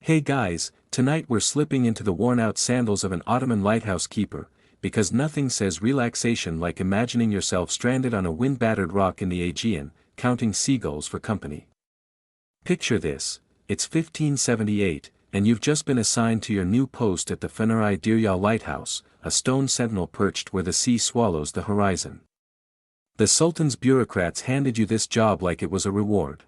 Hey guys, tonight we're slipping into the worn-out sandals of an Ottoman lighthouse keeper, because nothing says relaxation like imagining yourself stranded on a wind-battered rock in the Aegean, counting seagulls for company. Picture this, it's 1578, and you've just been assigned to your new post at the Fenerai Dirya Lighthouse, a stone sentinel perched where the sea swallows the horizon. The Sultan's bureaucrats handed you this job like it was a reward.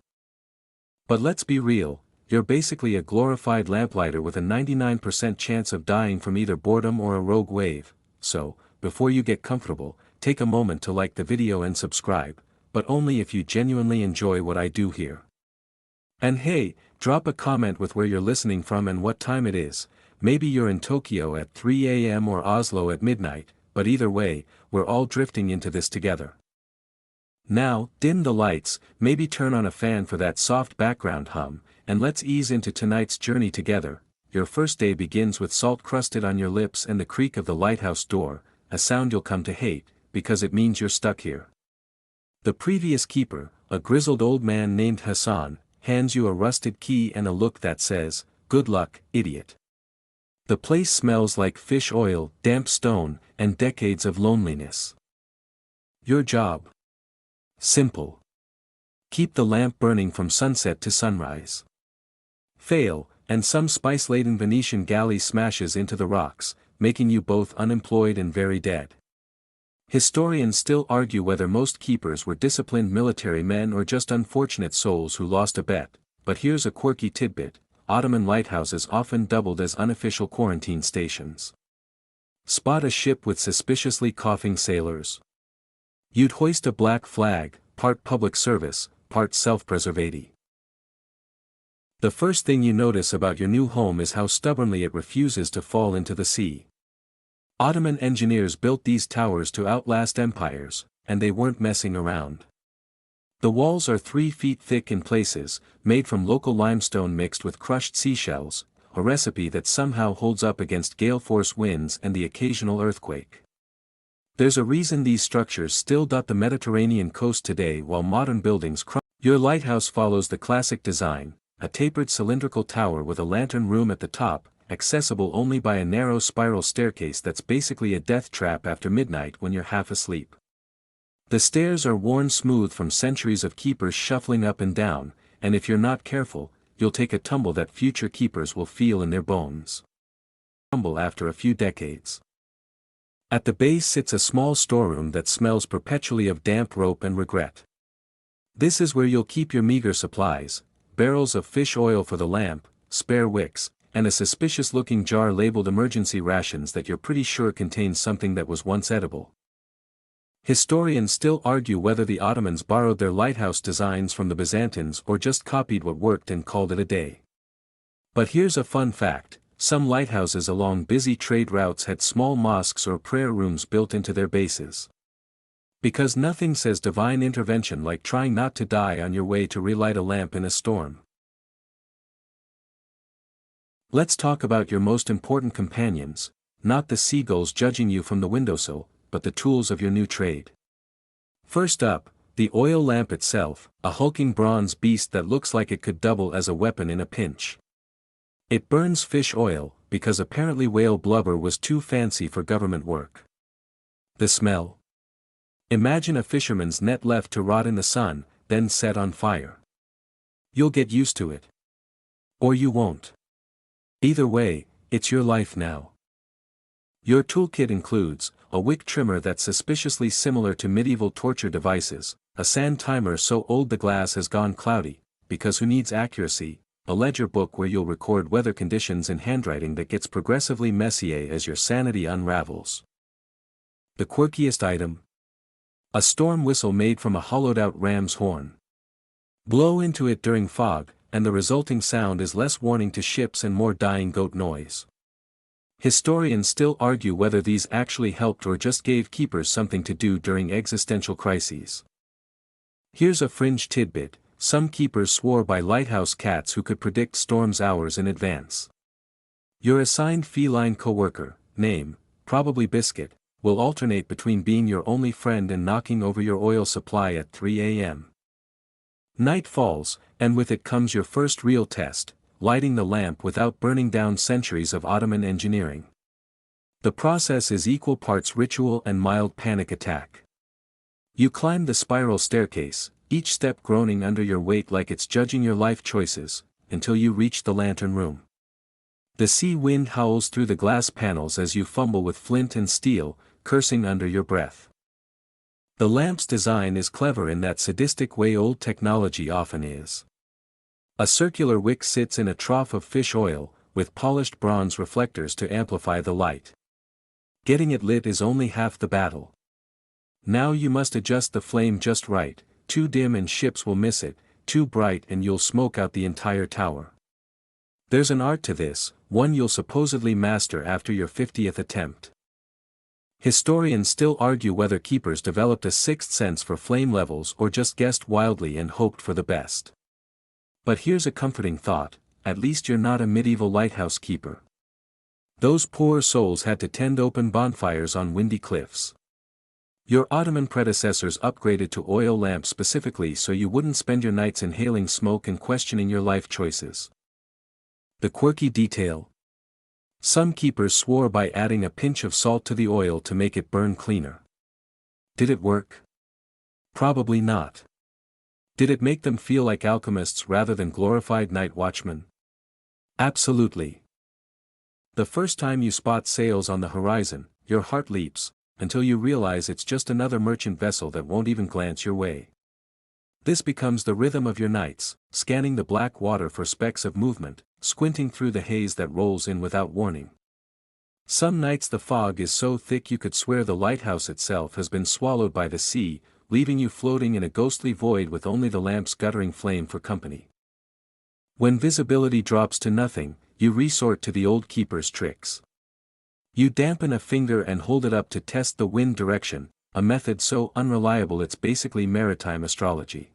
But let's be real, you're basically a glorified lamplighter with a 99% chance of dying from either boredom or a rogue wave, so, before you get comfortable, take a moment to like the video and subscribe, but only if you genuinely enjoy what I do here. And hey, drop a comment with where you're listening from and what time it is. Maybe you're in Tokyo at 3 a.m. or Oslo at midnight, but either way, we're all drifting into this together. Now, dim the lights, maybe turn on a fan for that soft background hum, and let's ease into tonight's journey together. Your first day begins with salt crusted on your lips and the creak of the lighthouse door, a sound you'll come to hate, because it means you're stuck here. The previous keeper, a grizzled old man named Hassan, hands you a rusted key and a look that says, "Good luck, idiot." The place smells like fish oil, damp stone, and decades of loneliness. Your job? Simple. Keep the lamp burning from sunset to sunrise. Fail, and some spice-laden Venetian galley smashes into the rocks, making you both unemployed and very dead. Historians still argue whether most keepers were disciplined military men or just unfortunate souls who lost a bet, but here's a quirky tidbit: Ottoman lighthouses often doubled as unofficial quarantine stations. Spot a ship with suspiciously coughing sailors. You'd hoist a black flag, part public service, part self-preservation. The first thing you notice about your new home is how stubbornly it refuses to fall into the sea. Ottoman engineers built these towers to outlast empires, and they weren't messing around. The walls are 3 feet thick in places, made from local limestone mixed with crushed seashells, a recipe that somehow holds up against gale-force winds and the occasional earthquake. There's a reason these structures still dot the Mediterranean coast today while modern buildings crumble. Your lighthouse follows the classic design, a tapered cylindrical tower with a lantern room at the top, accessible only by a narrow spiral staircase that's basically a death trap after midnight when you're half asleep. The stairs are worn smooth from centuries of keepers shuffling up and down, and if you're not careful, you'll take a tumble that future keepers will feel in their bones. Tumble after a few decades. At the base sits a small storeroom that smells perpetually of damp rope and regret. This is where you'll keep your meager supplies: barrels of fish oil for the lamp, spare wicks, and a suspicious-looking jar labeled emergency rations that you're pretty sure contains something that was once edible. Historians still argue whether the Ottomans borrowed their lighthouse designs from the Byzantines or just copied what worked and called it a day. But here's a fun fact: some lighthouses along busy trade routes had small mosques or prayer rooms built into their bases. Because nothing says divine intervention like trying not to die on your way to relight a lamp in a storm. Let's talk about your most important companions, not the seagulls judging you from the windowsill, but the tools of your new trade. First up, the oil lamp itself, a hulking bronze beast that looks like it could double as a weapon in a pinch. It burns fish oil, because apparently whale blubber was too fancy for government work. The smell? Imagine a fisherman's net left to rot in the sun, then set on fire. You'll get used to it. Or you won't. Either way, it's your life now. Your toolkit includes a wick trimmer that's suspiciously similar to medieval torture devices, a sand timer so old the glass has gone cloudy, because who needs accuracy, a ledger book where you'll record weather conditions in handwriting that gets progressively messier as your sanity unravels. The quirkiest item? A storm whistle made from a hollowed-out ram's horn. Blow into it during fog, and the resulting sound is less warning to ships and more dying goat noise. Historians still argue whether these actually helped or just gave keepers something to do during existential crises. Here's a fringe tidbit: some keepers swore by lighthouse cats who could predict storms hours in advance. Your assigned feline coworker, name, probably Biscuit, will alternate between being your only friend and knocking over your oil supply at 3 a.m. Night falls, and with it comes your first real test: lighting the lamp without burning down centuries of Ottoman engineering. The process is equal parts ritual and mild panic attack. You climb the spiral staircase, each step groaning under your weight like it's judging your life choices, until you reach the lantern room. The sea wind howls through the glass panels as you fumble with flint and steel, cursing under your breath. The lamp's design is clever in that sadistic way old technology often is. A circular wick sits in a trough of fish oil, with polished bronze reflectors to amplify the light. Getting it lit is only half the battle. Now you must adjust the flame just right, too dim and ships will miss it, too bright and you'll smoke out the entire tower. There's an art to this, one you'll supposedly master after your 50th attempt. Historians still argue whether keepers developed a sixth sense for flame levels or just guessed wildly and hoped for the best. But here's a comforting thought, at least you're not a medieval lighthouse keeper. Those poor souls had to tend open bonfires on windy cliffs. Your Ottoman predecessors upgraded to oil lamps specifically so you wouldn't spend your nights inhaling smoke and questioning your life choices. The quirky detail. Some keepers swore by adding a pinch of salt to the oil to make it burn cleaner. Did it work? Probably not. Did it make them feel like alchemists rather than glorified night watchmen? Absolutely. The first time you spot sails on the horizon, your heart leaps, until you realize it's just another merchant vessel that won't even glance your way. This becomes the rhythm of your nights, scanning the black water for specks of movement, squinting through the haze that rolls in without warning. Some nights the fog is so thick you could swear the lighthouse itself has been swallowed by the sea, leaving you floating in a ghostly void with only the lamp's guttering flame for company. When visibility drops to nothing, you resort to the old keeper's tricks. You dampen a finger and hold it up to test the wind direction, a method so unreliable it's basically maritime astrology.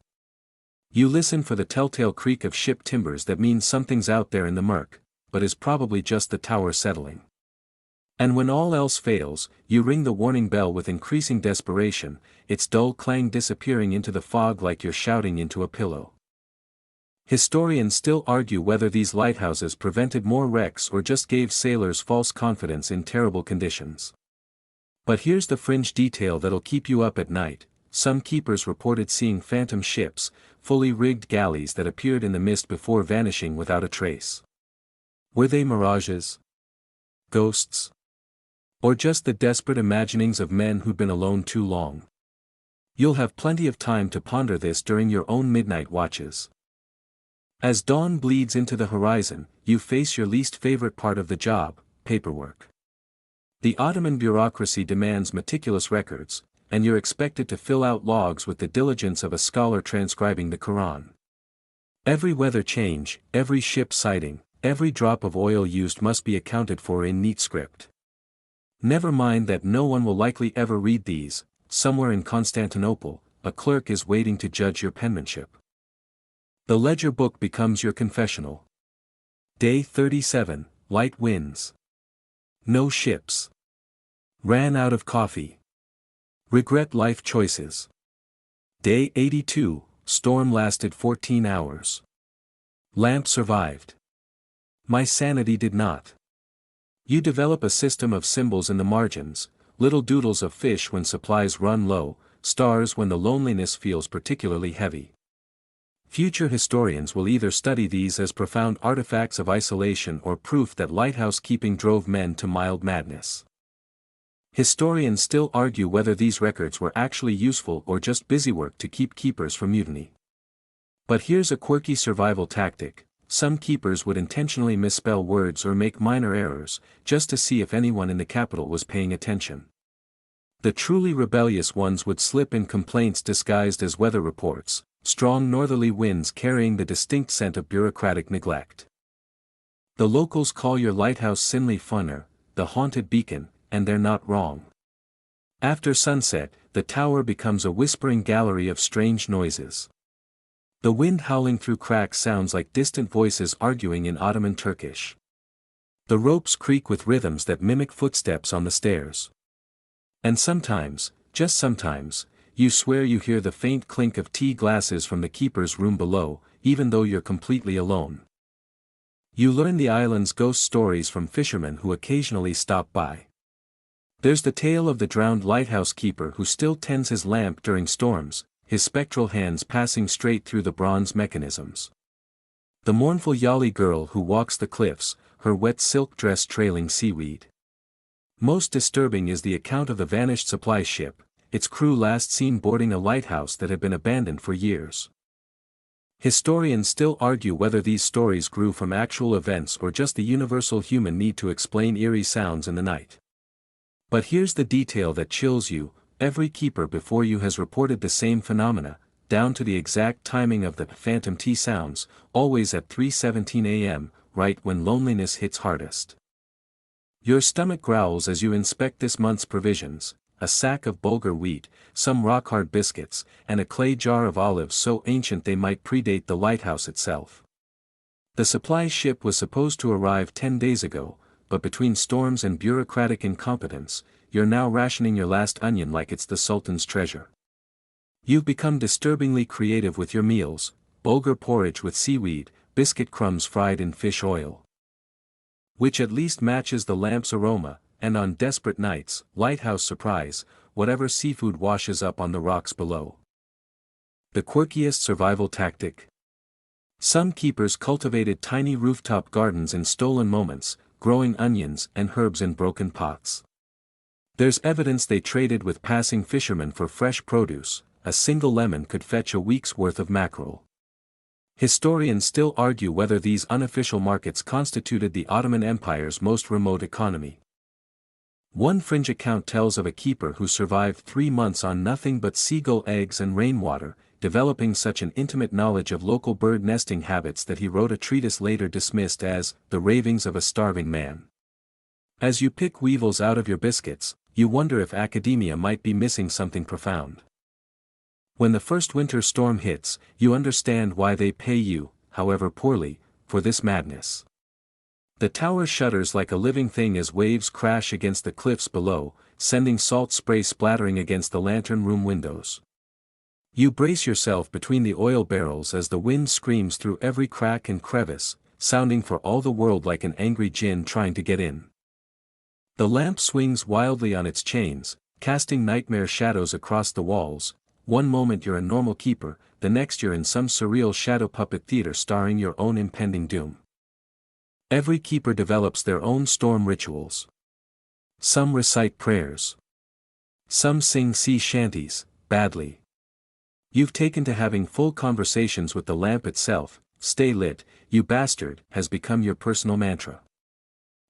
You listen for the telltale creak of ship timbers that means something's out there in the murk, but is probably just the tower settling. And when all else fails, you ring the warning bell with increasing desperation, its dull clang disappearing into the fog like you're shouting into a pillow. Historians still argue whether these lighthouses prevented more wrecks or just gave sailors false confidence in terrible conditions. But here's the fringe detail that'll keep you up at night. Some keepers reported seeing phantom ships, fully rigged galleys that appeared in the mist before vanishing without a trace. Were they mirages? Ghosts? Or just the desperate imaginings of men who'd been alone too long? You'll have plenty of time to ponder this during your own midnight watches. As dawn bleeds into the horizon, you face your least favorite part of the job, paperwork. The Ottoman bureaucracy demands meticulous records, and you're expected to fill out logs with the diligence of a scholar transcribing the Quran. Every weather change, every ship sighting, every drop of oil used must be accounted for in neat script. Never mind that no one will likely ever read these. Somewhere in Constantinople, a clerk is waiting to judge your penmanship. The ledger book becomes your confessional. Day 37, light winds. No ships. Ran out of coffee. Regret life choices. Day 82, storm lasted 14 hours. Lamp survived. My sanity did not. You develop a system of symbols in the margins, little doodles of fish when supplies run low, stars when the loneliness feels particularly heavy. Future historians will either study these as profound artifacts of isolation or proof that lighthouse keeping drove men to mild madness. Historians still argue whether these records were actually useful or just busywork to keep keepers from mutiny. But here's a quirky survival tactic. Some keepers would intentionally misspell words or make minor errors, just to see if anyone in the capital was paying attention. The truly rebellious ones would slip in complaints disguised as weather reports, strong northerly winds carrying the distinct scent of bureaucratic neglect. The locals call your lighthouse Sinley Funner, the haunted beacon, and they're not wrong. After sunset, the tower becomes a whispering gallery of strange noises. The wind howling through cracks sounds like distant voices arguing in Ottoman Turkish. The ropes creak with rhythms that mimic footsteps on the stairs. And sometimes, just sometimes, you swear you hear the faint clink of tea glasses from the keeper's room below, even though you're completely alone. You learn the island's ghost stories from fishermen who occasionally stop by. There's the tale of the drowned lighthouse keeper who still tends his lamp during storms, his spectral hands passing straight through the bronze mechanisms. The mournful Yali girl who walks the cliffs, her wet silk dress trailing seaweed. Most disturbing is the account of the vanished supply ship, its crew last seen boarding a lighthouse that had been abandoned for years. Historians still argue whether these stories grew from actual events or just the universal human need to explain eerie sounds in the night. But here's the detail that chills you: every keeper before you has reported the same phenomena, down to the exact timing of the phantom tea sounds, always at 3:17 a.m., right when loneliness hits hardest. Your stomach growls as you inspect this month's provisions: a sack of bulgur wheat, some rock-hard biscuits, and a clay jar of olives so ancient they might predate the lighthouse itself. The supply ship was supposed to arrive 10 days ago, but between storms and bureaucratic incompetence, you're now rationing your last onion like it's the Sultan's treasure. You've become disturbingly creative with your meals: bulgur porridge with seaweed, biscuit crumbs fried in fish oil, which at least matches the lamp's aroma, and on desperate nights, lighthouse surprise, whatever seafood washes up on the rocks below. The quirkiest survival tactic? Some keepers cultivated tiny rooftop gardens in stolen moments, growing onions and herbs in broken pots. There's evidence they traded with passing fishermen for fresh produce: a single lemon could fetch a week's worth of mackerel. Historians still argue whether these unofficial markets constituted the Ottoman Empire's most remote economy. One fringe account tells of a keeper who survived 3 months on nothing but seagull eggs and rainwater, developing such an intimate knowledge of local bird nesting habits that he wrote a treatise later dismissed as The Ravings of a Starving Man. As you pick weevils out of your biscuits, you wonder if academia might be missing something profound. When the first winter storm hits, you understand why they pay you, however poorly, for this madness. The tower shudders like a living thing as waves crash against the cliffs below, sending salt spray splattering against the lantern room windows. You brace yourself between the oil barrels as the wind screams through every crack and crevice, sounding for all the world like an angry djinn trying to get in. The lamp swings wildly on its chains, casting nightmare shadows across the walls. One moment you're a normal keeper, the next you're in some surreal shadow puppet theater starring your own impending doom. Every keeper develops their own storm rituals. Some recite prayers. Some sing sea shanties, badly. You've taken to having full conversations with the lamp itself. "Stay lit, you bastard," has become your personal mantra.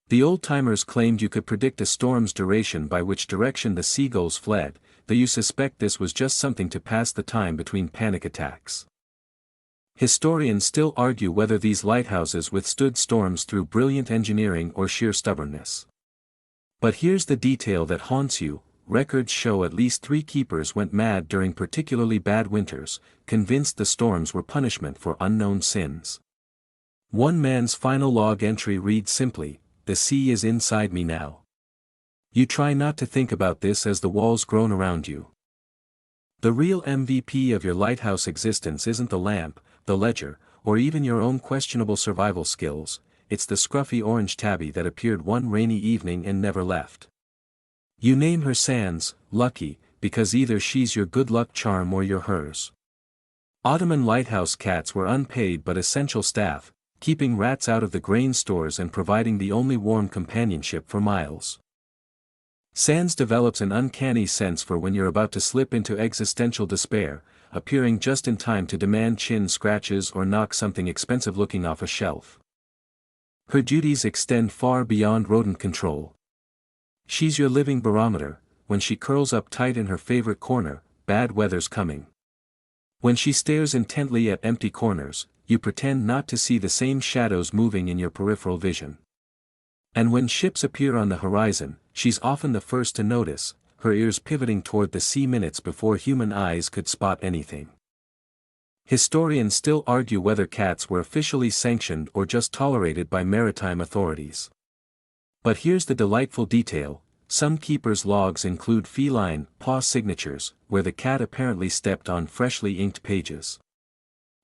The old-timers claimed you could predict a storm's duration by which direction the seagulls fled, though you suspect this was just something to pass the time between panic attacks. Historians still argue whether these lighthouses withstood storms through brilliant engineering or sheer stubbornness. But here's the detail that haunts you: records show at least 3 keepers went mad during particularly bad winters, convinced the storms were punishment for unknown sins. One man's final log entry reads simply, "The sea is inside me now." You try not to think about this as the walls groan around you. The real MVP of your lighthouse existence isn't the lamp, the ledger, or even your own questionable survival skills. It's the scruffy orange tabby that appeared one rainy evening and never left. You name her Sans, lucky, because either she's your good luck charm or you're hers. Ottoman lighthouse cats were unpaid but essential staff, keeping rats out of the grain stores and providing the only warm companionship for miles. Sans develops an uncanny sense for when you're about to slip into existential despair, appearing just in time to demand chin scratches or knock something expensive looking off a shelf. Her duties extend far beyond rodent control. She's your living barometer. When she curls up tight in her favorite corner, bad weather's coming. When she stares intently at empty corners, you pretend not to see the same shadows moving in your peripheral vision. And when ships appear on the horizon, she's often the first to notice, her ears pivoting toward the sea minutes before human eyes could spot anything. Historians still argue whether cats were officially sanctioned or just tolerated by maritime authorities. But here's the delightful detail: some keepers' logs include feline paw signatures, where the cat apparently stepped on freshly inked pages.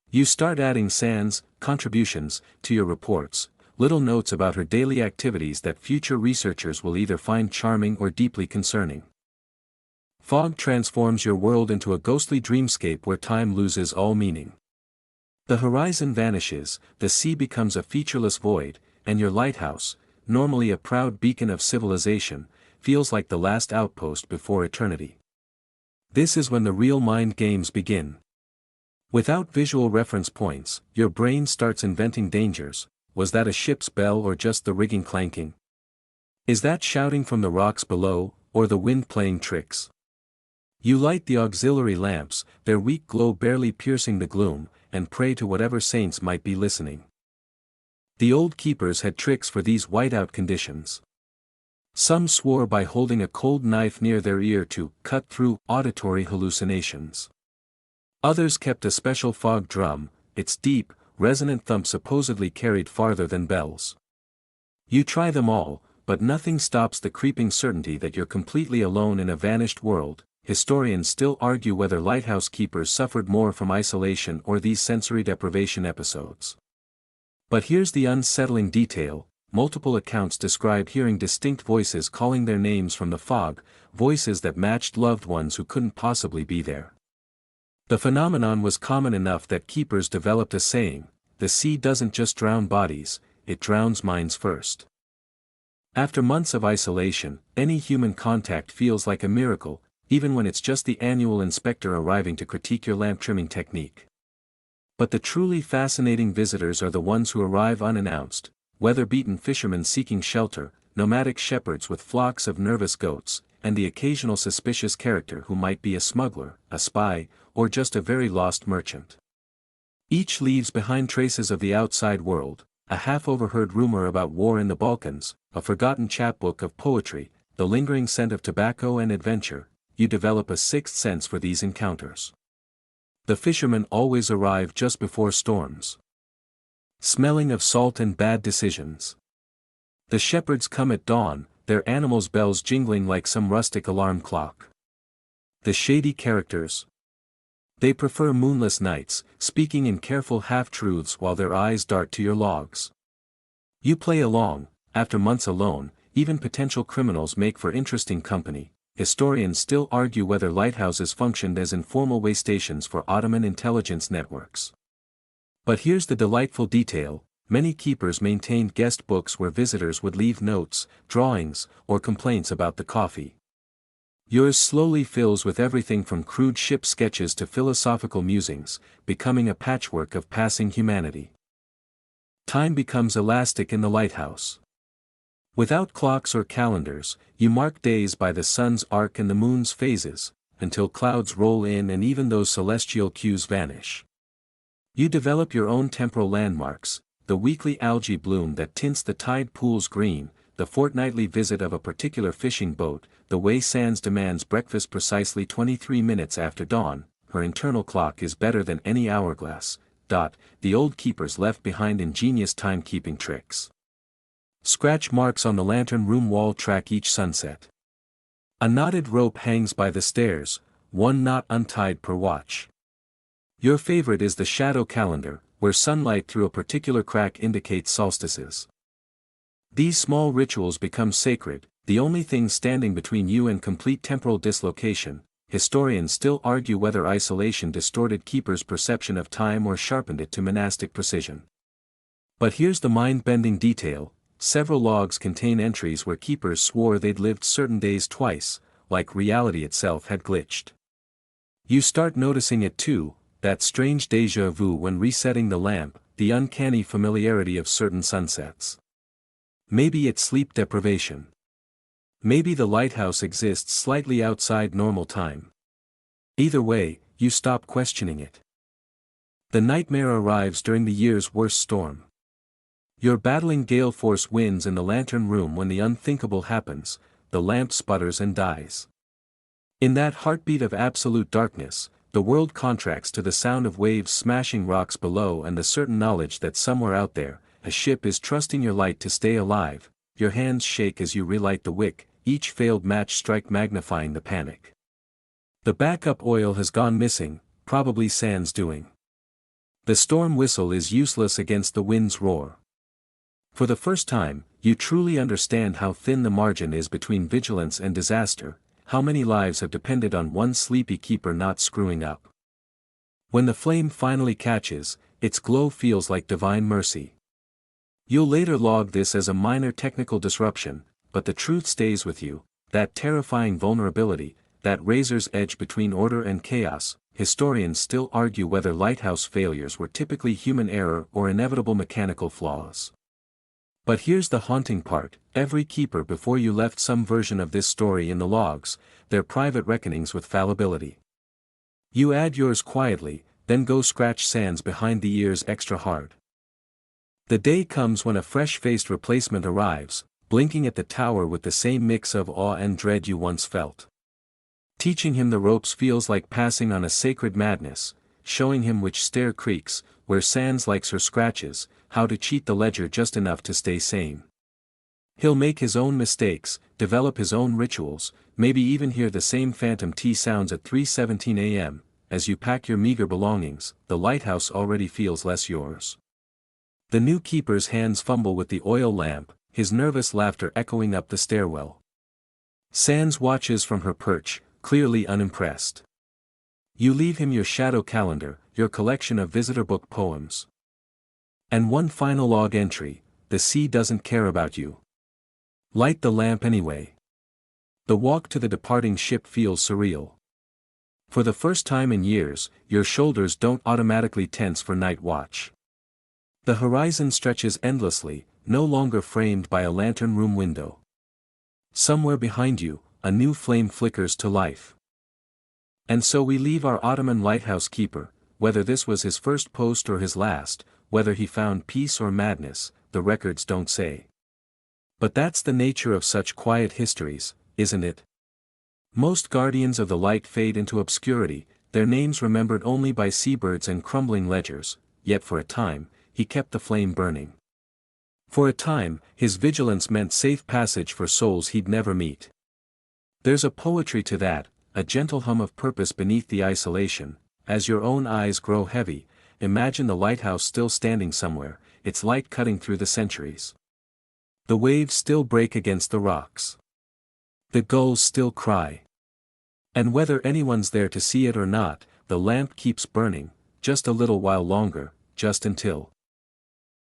You start adding Sans contributions to your reports, little notes about her daily activities that future researchers will either find charming or deeply concerning. Fog transforms your world into a ghostly dreamscape where time loses all meaning. The horizon vanishes, the sea becomes a featureless void, and your lighthouse, normally a proud beacon of civilization, feels like the last outpost before eternity. This is when the real mind games begin. Without visual reference points, your brain starts inventing dangers. Was that a ship's bell or just the rigging clanking? Is that shouting from the rocks below, or the wind playing tricks? You light the auxiliary lamps, their weak glow barely piercing the gloom, and pray to whatever saints might be listening. The old keepers had tricks for these whiteout conditions. Some swore by holding a cold knife near their ear to cut through auditory hallucinations. Others kept a special fog drum, its deep, resonant thump supposedly carried farther than bells. You try them all, but nothing stops the creeping certainty that you're completely alone in a vanished world. Historians still argue whether lighthouse keepers suffered more from isolation or these sensory deprivation episodes. But here's the unsettling detail: multiple accounts describe hearing distinct voices calling their names from the fog, voices that matched loved ones who couldn't possibly be there. The phenomenon was common enough that keepers developed a saying: the sea doesn't just drown bodies, it drowns minds first. After months of isolation, any human contact feels like a miracle, even when it's just the annual inspector arriving to critique your lamp trimming technique. But the truly fascinating visitors are the ones who arrive unannounced: weather-beaten fishermen seeking shelter, nomadic shepherds with flocks of nervous goats, and the occasional suspicious character who might be a smuggler, a spy, or just a very lost merchant. Each leaves behind traces of the outside world: a half-overheard rumor about war in the Balkans, a forgotten chapbook of poetry, the lingering scent of tobacco and adventure. You develop a sixth sense for these encounters. The fishermen always arrive just before storms, smelling of salt and bad decisions. The shepherds come at dawn, their animals' bells jingling like some rustic alarm clock. The shady characters. They prefer moonless nights, speaking in careful half-truths while their eyes dart to your logs. You play along. After months alone, even potential criminals make for interesting company. Historians still argue whether lighthouses functioned as informal way stations for Ottoman intelligence networks. But here's the delightful detail: many keepers maintained guest books where visitors would leave notes, drawings, or complaints about the coffee. Yours slowly fills with everything from crude ship sketches to philosophical musings, becoming a patchwork of passing humanity. Time becomes elastic in the lighthouse. Without clocks or calendars, you mark days by the sun's arc and the moon's phases, until clouds roll in and even those celestial cues vanish. You develop your own temporal landmarks: the weekly algae bloom that tints the tide pools green, the fortnightly visit of a particular fishing boat, the way Sands demands breakfast precisely 23 minutes after dawn. Her internal clock is better than any hourglass. The old keepers left behind ingenious timekeeping tricks. Scratch marks on the lantern room wall track each sunset. A knotted rope hangs by the stairs, one knot untied per watch. Your favorite is the shadow calendar, where sunlight through a particular crack indicates solstices. These small rituals become sacred, the only thing standing between you and complete temporal dislocation. Historians still argue whether isolation distorted keepers' perception of time or sharpened it to monastic precision. But here's the mind-bending detail: several logs contain entries where keepers swore they'd lived certain days twice, like reality itself had glitched. You start noticing it too, that strange déjà vu when resetting the lamp, the uncanny familiarity of certain sunsets. Maybe it's sleep deprivation. Maybe the lighthouse exists slightly outside normal time. Either way, you stop questioning it. The nightmare arrives during the year's worst storm. You're battling gale force winds in the lantern room when the unthinkable happens: the lamp sputters and dies. In that heartbeat of absolute darkness, the world contracts to the sound of waves smashing rocks below and the certain knowledge that somewhere out there, a ship is trusting your light to stay alive. Your hands shake as you relight the wick, each failed match strike magnifying the panic. The backup oil has gone missing, probably Sands' doing. The storm whistle is useless against the wind's roar. For the first time, you truly understand how thin the margin is between vigilance and disaster, how many lives have depended on one sleepy keeper not screwing up. When the flame finally catches, its glow feels like divine mercy. You'll later log this as a minor technical disruption, but the truth stays with you, that terrifying vulnerability, that razor's edge between order and chaos. Historians still argue whether lighthouse failures were typically human error or inevitable mechanical flaws. But here's the haunting part: every keeper before you left some version of this story in the logs, their private reckonings with fallibility. You add yours quietly, then go scratch sands behind the ears extra hard. The day comes when a fresh-faced replacement arrives, blinking at the tower with the same mix of awe and dread you once felt. Teaching him the ropes feels like passing on a sacred madness, showing him which stair creaks, where Sands likes her scratches, how to cheat the ledger just enough to stay sane. He'll make his own mistakes, develop his own rituals, maybe even hear the same phantom tea sounds at 3:17 a.m. As you pack your meager belongings, the lighthouse already feels less yours. The new keeper's hands fumble with the oil lamp, his nervous laughter echoing up the stairwell. Sands watches from her perch, clearly unimpressed. You leave him your shadow calendar, your collection of visitor book poems. And one final log entry: the sea doesn't care about you. Light the lamp anyway. The walk to the departing ship feels surreal. For the first time in years, your shoulders don't automatically tense for night watch. The horizon stretches endlessly, no longer framed by a lantern room window. Somewhere behind you, a new flame flickers to life. And so we leave our Ottoman lighthouse keeper, whether this was his first post or his last, whether he found peace or madness, the records don't say. But that's the nature of such quiet histories, isn't it? Most guardians of the light fade into obscurity, their names remembered only by seabirds and crumbling ledgers, yet for a time, he kept the flame burning. For a time, his vigilance meant safe passage for souls he'd never meet. There's a poetry to that, a gentle hum of purpose beneath the isolation. As your own eyes grow heavy, imagine the lighthouse still standing somewhere, its light cutting through the centuries. The waves still break against the rocks. The gulls still cry. And whether anyone's there to see it or not, the lamp keeps burning, just a little while longer, just until